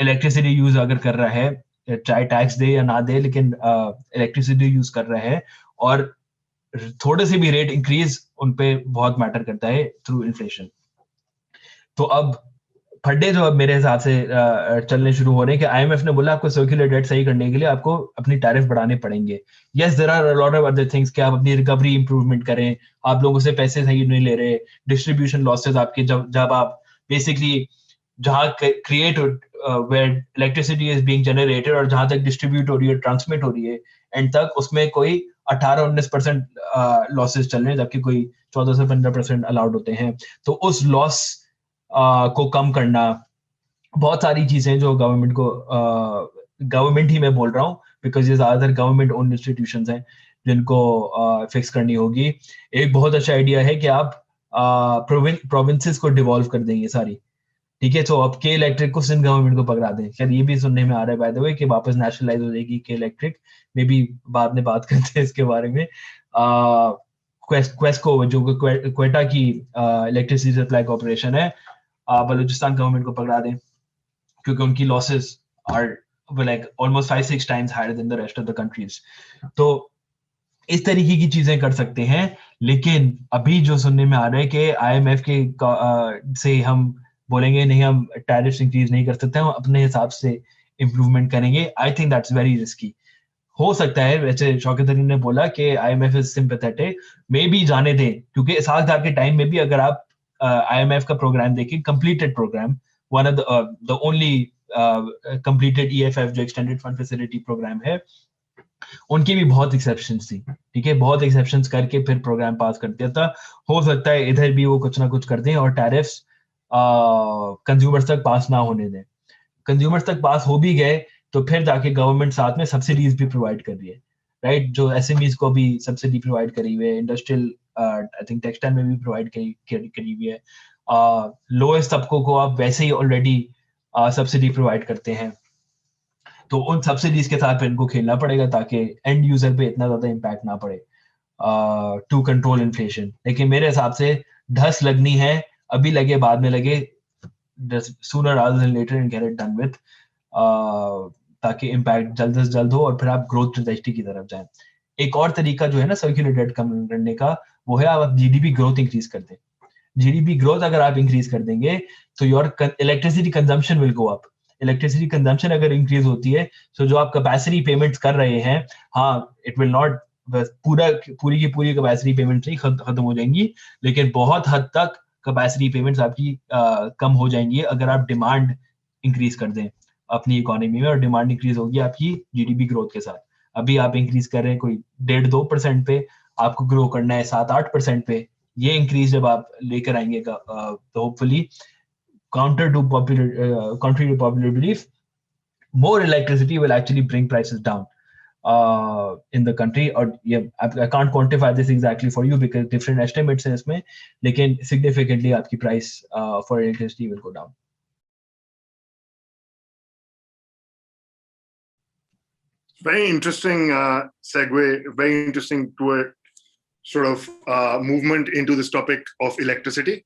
electricity use अगर कर रहा है, चाहे टैक्स दे या ना दे, लेकिन इलेक्ट्रिसिटी यूज कर रहा है और थोड़े से भी रेट इंक्रीज उन पे बहुत मैटर करता है थ्रू इन्फ्लेशन. तो अब फड्डे जो अब मेरे हिसाब से चलने शुरू हो रहे हैं कि आईएमएफ ने बोला आपको सर्कुलर डेट सही करने के लिए आपको अपनी टैरिफ बढ़ाने पड़ेंगे. Yes, there are a lot of other things कि आप अपनी रिकवरी इंप्रूवमेंट करें, आप लोगों से पैसे सही नहीं ले रहे, डिस्ट्रीब्यूशन लॉसेस आपके, जब आप बेसिकली जहां create where electricity is being generated और जहां तक डिस्ट्रीब्यूट हो रही है, ट्रांसमिट हो रही है एंड तक, उसमें कोई 18-19% लॉसेस चल रहे हैं, जबकि कोई 14 से 15% अलाउड होते हैं. तो उस लॉस को कम करना, बहुत सारी चीजें जो गवर्नमेंट को, गवर्नमेंट ही मैं बोल रहा हूँ बिकॉज ये ज्यादातर गवर्नमेंट ओन इंस्टीट्यूशंस हैं जिनको फिक्स करनी होगी. एक बहुत अच्छा आइडिया है कि आप प्रोविंसेस को डिवॉल्व कर देंगे सारी, ठीक है. तो अब के इलेक्ट्रिक को सिंध गवर्नमेंट को पकड़ा दें. खैर ये भी सुनने में आ रहा है बाय द वे कि वापस नेशनलाइज हो जाएगी के इलेक्ट्रिक, मे भी बाद में बात करते हैं इसके बारे में. क्वेस्ट को जो क्वेटा की इलेक्ट्रिसिटी सप्लाई कॉर्पोरेशन है, बलूचिस्तान गवर्नमेंट को पकड़ा दें क्योंकि उनकी losses are like almost 5-6 times higher than the rest of the countries. तो इस तरीके की चीजें कर सकते हैं. लेकिन अभी जो सुनने में आ रहा है कि आईएमएफ के से हम बोलेंगे नहीं, हम टैरिफ्स इंक्रीज नहीं कर सकते, हम अपने हिसाब से इंप्रूवमेंट करेंगे. आई थिंक दैट्स वेरी रिस्की. हो सकता है, वैसे शौकत अली ने बोला कि IMF is sympathetic, may be जाने दें, क्योंकि साल के टाइम में भी अगर आप IMF का प्रोग्राम देखिए, completed programme, one of the only completed EFF जो एक्सटेंडेड फंड फैसिलिटी प्रोग्राम है, उनकी भी बहुत एक्सेप्शंस थी, ठीक है. बहुत एक्सेप्शंस करके फिर प्रोग्राम पास कर दिया था. हो सकता है इधर भी वो कुछ ना कुछ कर दें और टैरिफ्स कंज्यूमर्स तक पास ना होने दें. कंज्यूमर्स तक पास हो भी गए तो फिर जाके गवर्नमेंट साथ में सब्सिडीज भी प्रोवाइड कर रही है, राइट. जो SMEs को भी सब्सिडी प्रोवाइड करी हुई है, इंडस्ट्रियल आई थिंक टेक्सटाइल में भी प्रोवाइड करी हुई है. लोएस्ट तबकों को आप वैसे ही ऑलरेडी सब्सिडी प्रोवाइड करते हैं. तो उन सब्सिडीज के साथ इनको खेलना पड़ेगा ताकि एंड यूजर पे इतना ज्यादा इम्पैक्ट ना पड़े टू कंट्रोल इन्फ्लेशन. लेकिन मेरे हिसाब से ढस लगनी है, अभी लगे बाद में लगे, sooner rather than later and get it done with, ताकि इम्पैक्ट जल्द से जल्द हो और फिर आप ग्रोथ ट्रेजेक्टरी की तरफ जाएं. एक और तरीका जो है ना सर्कुलर डेट कम करने का, वो है आप जीडीपी ग्रोथ इंक्रीज कर दें. जीडीपी ग्रोथ अगर आप इंक्रीज कर देंगे तो your electricity consumption will go up. Electricity consumption अगर इंक्रीज होती है तो जो आप कैपेसिटी पेमेंट्स कर रहे हैं, हाँ, इट विल नॉट पूरी की पूरी कैपेसिटी पेमेंट्स नहीं खत्म हो जाएंगी, लेकिन बहुत हद तक कैपेसिटी पेमेंट्स आपकी कम हो जाएंगी अगर आप डिमांड इंक्रीज कर दें अपनी इकोनॉमी में. और डिमांड इंक्रीज होगी आपकी जीडीपी ग्रोथ के साथ. अभी आप इंक्रीज कर रहे हैं कोई 1.5-2% पे, आपको ग्रो करना है 7-8% पे. ये इंक्रीज जब आप लेकर आएंगे तो hopefully counter to popular belief, more electricity will actually bring prices down in the country. Or yeah, I can't quantify this exactly for you because different estimates हैं इसमें, लेकिन significantly आपकी price for electricity will go down. Very interesting segue, very interesting to a sort of movement into this topic of electricity.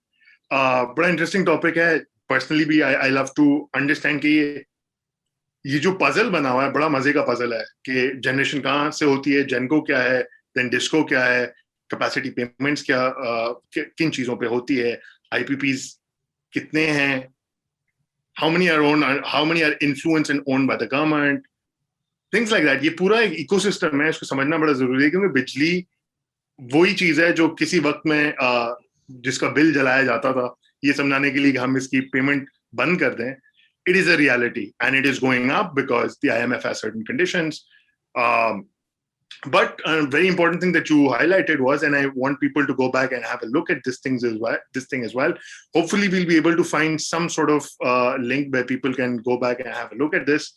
बड़ा interesting topic है. Personally भी I love to understand कि ये जो पजल बना हुआ है बड़ा मजे का पजल है कि जनरेशन कहाँ से होती है, जेनको क्या है, देन डिस्को क्या है, कैपेसिटी पेमेंट्स क्या किन चीजों पे होती है, IPPs कितने हैं, how many are influenced and owned by the government, things like that. ये पूरा एक इकोसिस्टम है, इसको समझना बड़ा जरूरी है क्योंकि बिजली वही चीज है जो किसी वक्त में जिसका बिल जलाया जाता था, ये समझाने के लिए कि हम इसकी पेमेंट बंद कर दें. It is a reality and it is going up because the IMF has certain conditions. But a very important thing that you highlighted was, and I want people to go back and have a look at this thing as well. Hopefully we'll be able to find some sort of link where people can go back and have a look at this.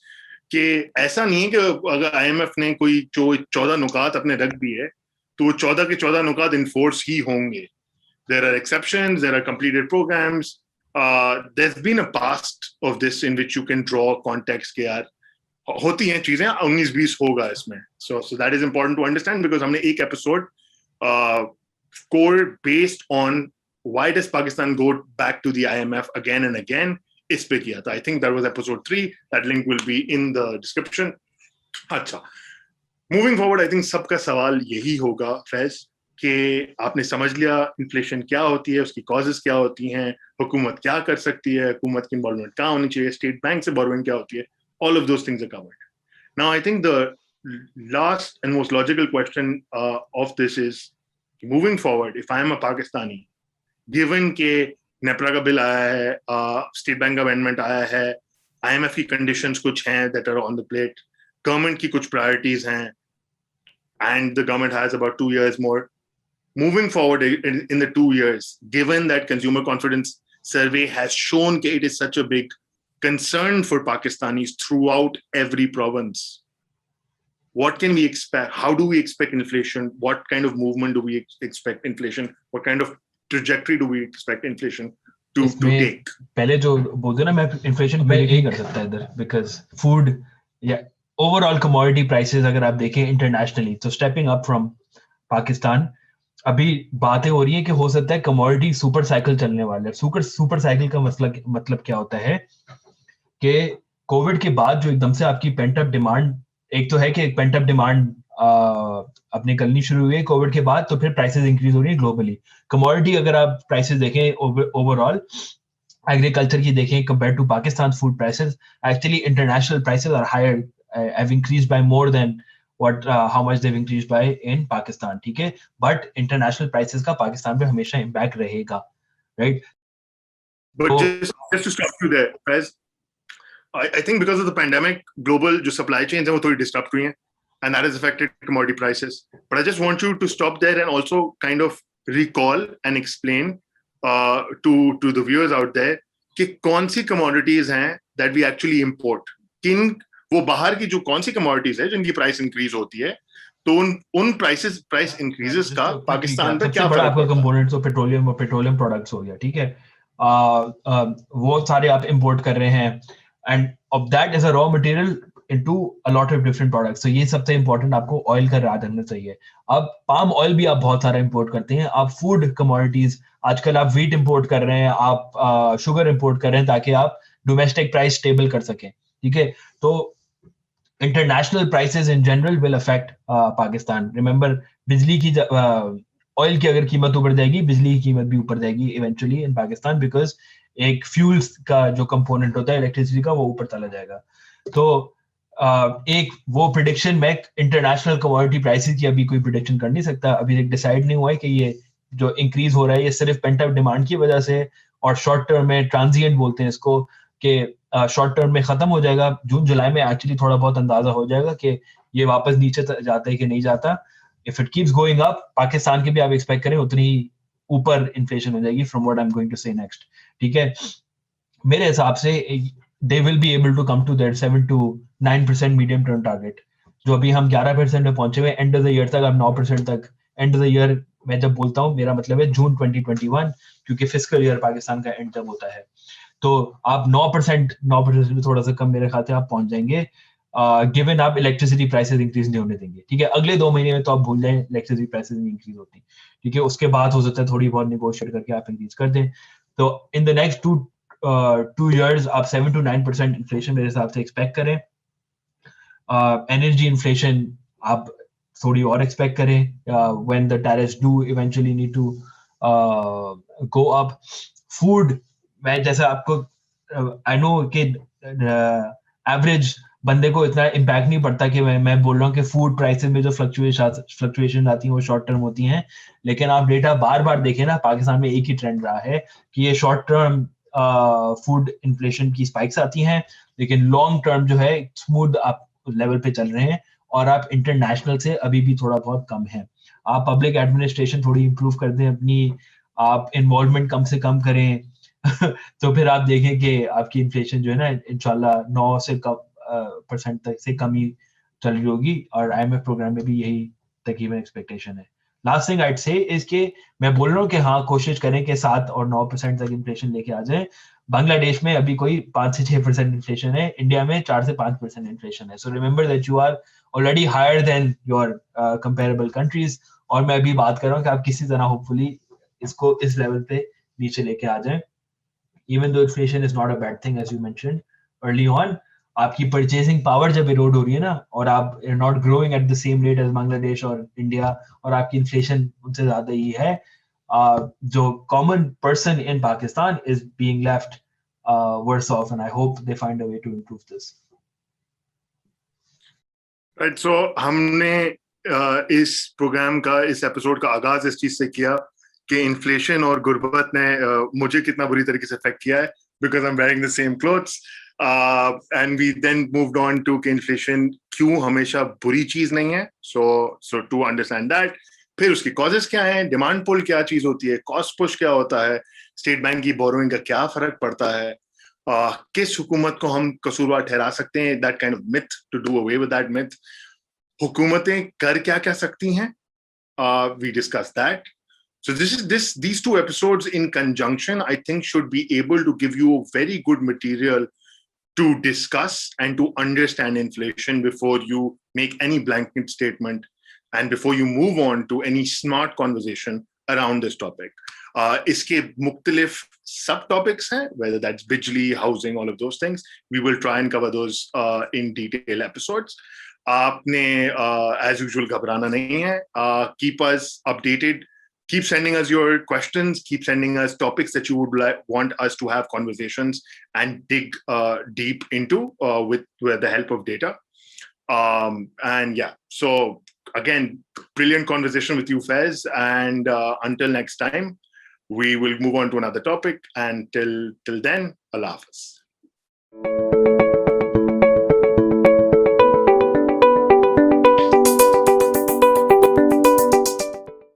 कि ऐसा नहीं है कि अगर IMF ने कोई जो 14 नुकात अपने रख दिए तो वो 14 के 14 नुकात इन्फोर्स ही होंगे. There are exceptions, there are completed programs. There's been a past of this in which you can draw context के यार होती हैं चीजें, 19-20 होगा इसमें. So that is important to understand because हमने एक episode scored based on why does Pakistan go back to the IMF again and again इस पे किया था. I think that was episode 3. That link will be in the description. अच्छा, moving forward, I think सबका सवाल यही होगा फैज कि आपने समझ लिया इन्फ्लेशन क्या होती है, उसकी कॉजेस क्या होती हैं, हुकूमत क्या कर सकती है, हुकूमत की इन्वॉल्वमेंट क्या होनी चाहिए, स्टेट बैंक से बोरोइंग क्या होती है. All of those things are covered. Now, I think the last and most logical question of this is, moving forward, if I am a Pakistani, given के नेपरा का बिल आया है, स्टेट बैंक का amendment आया है, IMF की conditions कुछ हैं that are on the plate, government की कुछ प्रायोरिटीज हैं, and the government has about 2 years more. Moving forward in the 2 years, given that consumer confidence survey has shown that it is such a big concern for Pakistanis throughout every province, what can we expect? How do we expect inflation? What kind of movement do we expect inflation? What kind of trajectory do we expect inflation to take? पहले जो बोलते ना, मैं inflation नहीं कर सकता इधर because food या ओवरऑल कमोडिटी प्राइसेस अगर आप देखें इंटरनेशनली, तो स्टेपिंग अप फ्रॉम पाकिस्तान, अभी बातें हो रही है कि हो सकता है कमोडिटी सुपर साइकिल चलने वाले है. सुपर साइकिल का मतलब क्या होता है कि कोविड के बाद जो एकदम से आपकी पेंट अप डिमांड, एक तो है कि पेंट अप डिमांड अपनी गलनी शुरू हुई है कोविड के बाद, तो फिर प्राइसेस इंक्रीज हो रही है ग्लोबली. कमोडिटी अगर आप प्राइसेस देखें ओवरऑल एग्रीकल्चर की देखें compare to Pakistan food prices, actually international prices are higher, have increased by more than what how much they've increased by in Pakistan. ठीक है, but international prices का पाकिस्तान पे हमेशा impact रहेगा, right? But just to stop you there, Faiz, I think because of the pandemic, global जो supply chains हैं वो थोड़ी disrupt हुई हैं, and that has affected commodity prices. But I just want you to stop there and also kind of recall and explain to the viewers out there कि कौन सी commodities हैं that we actually import. किन वो बाहर की जो कौन सी commodities है जिनकी प्राइस इंक्रीज होती है, तो उन प्राइस इंक्रीजेस का पाकिस्तान पे क्या बड़ा आपका कंपोनेंट्स ऑफ पेट्रोलियम और पेट्रोलियम प्रोडक्ट्स हो गया. ठीक है, वो सारे आप इंपोर्ट कर रहे हैं, end of that is a raw material into a lot of different products. तो ये सबसे इंपॉर्टेंट आपको ऑयल का याद रखना चाहिए. अब पाम ऑयल भी आप बहुत सारा इंपोर्ट करते हैं. आप फूड कमोडिटीज, आजकल आप व्हीट इंपोर्ट कर रहे हैं, आप शुगर इंपोर्ट कर रहे हैं ताकि आप डोमेस्टिक प्राइस स्टेबल कर सकें. ठीक है, तो international prices in general will affect Pakistan. Remember, बिजली की ऑयल की अगर कीमत ऊपर जाएगी, बिजली की कीमत भी ऊपर जाएगी eventually in Pakistan, because एक फ्यूल्स का जो कंपोनेंट होता है इलेक्ट्रिसिटी का, वो ऊपर चला जाएगा. तो एक वो प्रिडिक्शन, मैं इंटरनेशनल कमोडिटी प्राइसेस की अभी कोई प्रिडिक्शन कर नहीं सकता. अभी तक डिसाइड नहीं हुआ है कि ये जो इंक्रीज हो रहा है ये सिर्फ पेंट अप डिमांड की वजह से और शॉर्ट टर्म में ट्रांजिएंट बोलते हैं इसको, कि शॉर्ट टर्म में खत्म हो जाएगा. जून जुलाई में एक्चुअली थोड़ा बहुत अंदाजा हो जाएगा कि ये वापस नीचे जाता है कि नहीं जाता. If it keeps going up, Pakistan के भी आप एक्सपेक्ट करें उतनी ही ऊपर इन्फ्लेशन हो जाएगी from what I am going to say next. ठीक है, मेरे हिसाब से they will be able to come to that 7 to 9% medium term target. जो अभी हम 11% में पहुंचे हुए, एंड ऑफ द ईयर तक आप 9% तक. एंड ऑफ द ईयर मैं जब बोलता हूँ मेरा मतलब है जून 2021, क्योंकि फिस्कल ईयर पाकिस्तान का एंड तक होता है. तो आप 9% में थोड़ा सा कम मेरे ख्याल से आप पहुंच जाएंगे, गिवन आप इलेक्ट्रिसिटी प्राइसेस इंक्रीज नहीं होने देंगे. ठीक है, अगले 2 महीने में तो आप भूल जाएं इलेक्ट्रिसिटी प्राइसेस नहीं इंक्रीज होती. ठीक है, उसके बाद हो सकता है थोड़ी बहुत निगोशिएट करके आप इंक्रीज कर दें. तो इन द नेक्स्ट 2 years आप 7 to 9% इन्फ्लेशन मेरे हिसाब से एक्सपेक्ट करें. एनर्जी इन्फ्लेशन आप थोड़ी और एक्सपेक्ट करें when the tariffs do eventually need to go up. Food, मैं जैसे आपको आई नो कि एवरेज बंदे को इतना इम्पैक्ट नहीं पड़ता कि मैं बोल रहा हूँ कि फूड प्राइसेस में जो फ्लक्चुएशन आती हैं वो शॉर्ट टर्म होती हैं, लेकिन आप डेटा बार बार देखें ना, पाकिस्तान में एक ही ट्रेंड रहा है कि ये शॉर्ट टर्म फूड इन्फ्लेशन की स्पाइक्स आती हैं, लेकिन लॉन्ग टर्म जो है स्मूथ आप लेवल पे चल रहे हैं, और आप इंटरनेशनल से अभी भी थोड़ा बहुत कम है. आप पब्लिक एडमिनिस्ट्रेशन थोड़ी इंप्रूव कर दें अपनी, आप इन्वॉल्वमेंट कम से कम करें तो फिर आप देखें कि आपकी इन्फ्लेशन जो है ना इंशाल्लाह 9 से कम परसेंट तक से कम ही चल रही होगी, और IMF प्रोग्राम में भी यही तकरीबन एक्सपेक्टेशन है. लास्ट थिंग आइड से इज के मैं बोल रहा हूँ कि हाँ, कोशिश करें कि 7 और 9% तक इन्फ्लेशन लेके आ जाए. बांग्लादेश में अभी कोई 5 से 6% इन्फ्लेशन है, इंडिया में 4 से 5% इन्फ्लेशन है. So remember that you are already higher than your comparable countries. और मैं अभी बात कर रहा हूँ कि आप किसी तरह होपफुली इसको इस लेवल पे नीचे लेके आ जाएं. Even though inflation is not a bad thing, as you mentioned early on, आपकी परचेसिंग पावर जब इरोड हो रही है ना, और आप not growing at the same rate as Bangladesh और इंडिया, और आपकी इन्फ्लेशन उनसे ज्यादा ही है, जो common person in Pakistan is being left worse off, and I hope they find a way to improve this. Right, so हमने इस प्रोग्राम का, इस एपिसोड का आगाज इस चीज से किया कि इन्फ्लेशन और गुर्बत ने मुझे कितना बुरी तरीके से अफेक्ट किया है, because I'm wearing the same clothes, and we then moved on to कि इन्फ्लेशन क्यों हमेशा बुरी चीज नहीं है. So to understand that, फिर उसकी कॉजेस क्या हैं, डिमांड पुल क्या चीज होती है, कॉस्ट पुश क्या होता है, स्टेट बैंक की बोरोइंग का क्या फर्क पड़ता है, किस हुकूमत को हम कसूरवार ठहरा सकते हैं, that kind of myth, to do away with that myth. हुकूमतें कर क्या क्या सकती हैं, we discuss that. So these two episodes in conjunction, I think, should be able to give you very good material to discuss and to understand inflation before you make any blanket statement and before you move on to any smart conversation around this topic. Iske mukhtalif subtopics hain, whether that's bijli, housing, all of those things. We will try and cover those in detail episodes. Aapne, as usual, ghabrana nahi hai. Keep us updated. Keep sending us your questions. Keep sending us topics that you would want us to have conversations and dig deep into with the help of data. And yeah, so again, brilliant conversation with you, Faiz. And until next time, we will move on to another topic. And till then, Allah Hafiz.